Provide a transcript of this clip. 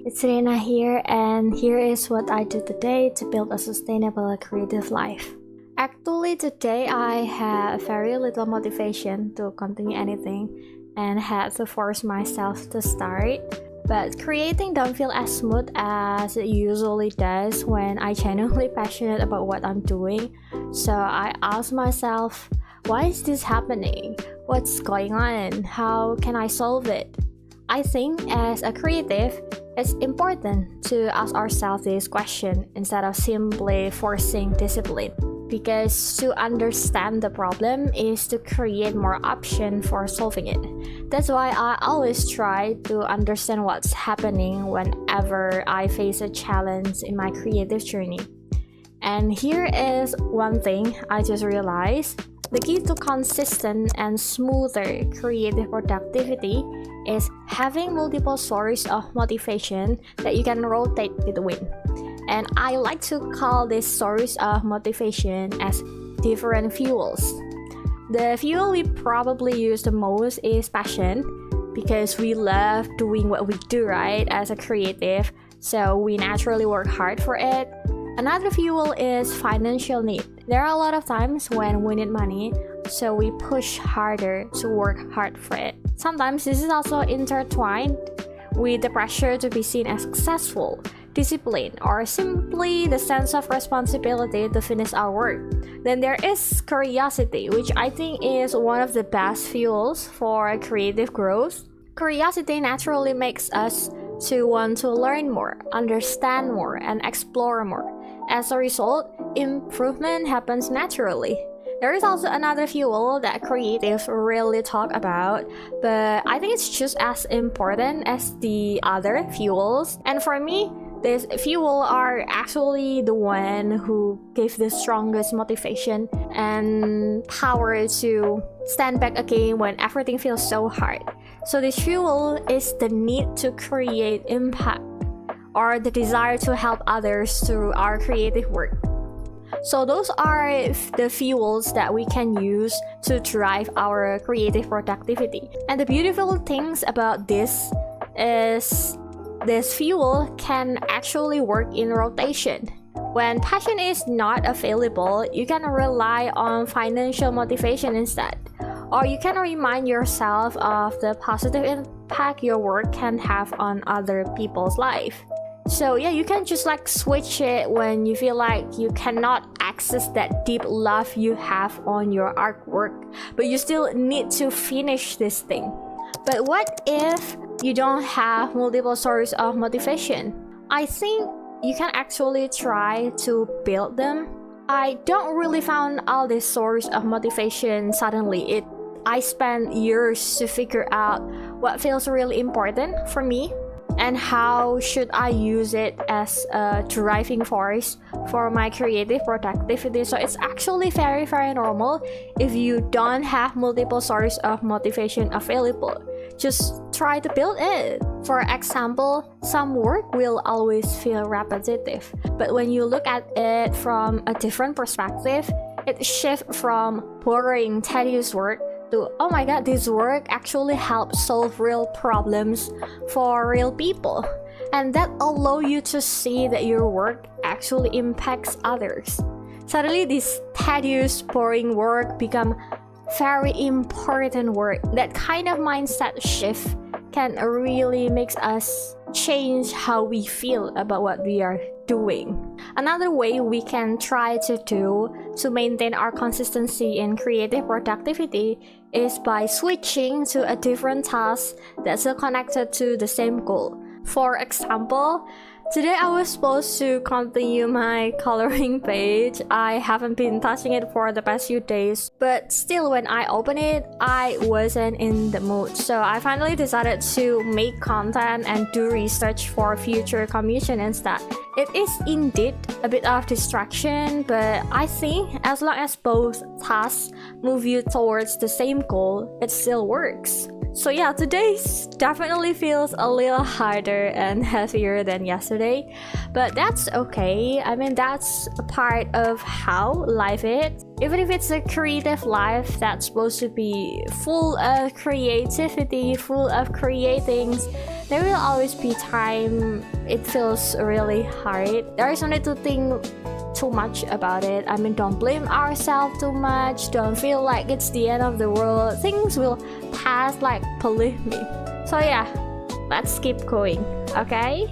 it's Rena here, and here is what I do today to build a sustainable creative life. Actually, today I had very little motivation to continue anything and had to force myself to start. But creating don't feel as smooth as it usually does when I'm genuinely passionate about what I'm doing. So I asked myself, why is this happening? What's going on? How can I solve it? I think as a creative, it's important to ask ourselves this question instead of simply forcing discipline. Because to understand the problem is to create more options for solving it. That's why I always try to understand what's happening whenever I face a challenge in my creative journey. And here is one thing I just realized. The key to consistent and smoother creative productivity is having multiple sources of motivation that you can rotate between. And I like to call this source of motivation as different fuels. The fuel we probably use the most is passion, because we love doing what we do, right, as a creative, so we naturally work hard for it. Another fuel is financial need. There are a lot of times when we need money, so we push harder to work hard for it. Sometimes this is also intertwined with the pressure to be seen as successful, discipline, or simply the sense of responsibility to finish our work. Then there is curiosity, which I think is one of the best fuels for creative growth. Curiosity naturally makes us to want to learn more, understand more, and explore more. As a result, improvement happens naturally. There is also another fuel that creatives rarely talk about, but I think it's just as important as the other fuels. And for me, this fuel are actually the one who give the strongest motivation and power to stand back again when everything feels so hard. So this fuel is the need to create impact, or the desire to help others through our creative work. So those are the fuels that we can use to drive our creative productivity. And the beautiful things about this is this fuel can actually work in rotation. When passion is not available, you can rely on financial motivation instead. Or you can remind yourself of the positive impact your work can have on other people's life. So yeah, you can just switch it when you feel like you cannot access that deep love you have on your artwork, but you still need to finish this thing. But what if you don't have multiple sources of motivation? I think you can actually try to build them. I don't really found all this source of motivation suddenly. I spent years to figure out what feels really important for me and how should I use it as a driving force for my creative productivity. So it's actually very, very normal if you don't have multiple sources of motivation available. Just try to build it. For example, some work will always feel repetitive, but when you look at it from a different perspective, it shifts from boring, tedious work to, oh my god, this work actually helps solve real problems for real people. And that allows you to see that your work actually impacts others. Suddenly this tedious, boring work become very important work. That kind of mindset shift can really makes us change how we feel about what we are doing. Another way we can try to do to maintain our consistency in creative productivity is by switching to a different task that's still connected to the same goal. For example, today I was supposed to continue my coloring page. I haven't been touching it for the past few days, but still when I opened it, I wasn't in the mood. So I finally decided to make content and do research for future commission instead. It is indeed a bit of distraction, but I think as long as both tasks move you towards the same goal, it still works. So yeah, today definitely feels a little harder and heavier than yesterday, but that's okay. I mean, that's a part of how life is. Even if it's a creative life that's supposed to be full of creativity, full of creating, There will always be time it feels really hard. There is no need to think too much about it. I mean, don't blame ourselves too much. Don't feel like it's the end of the world. Things will pass, like, believe me. So yeah, let's keep going, okay?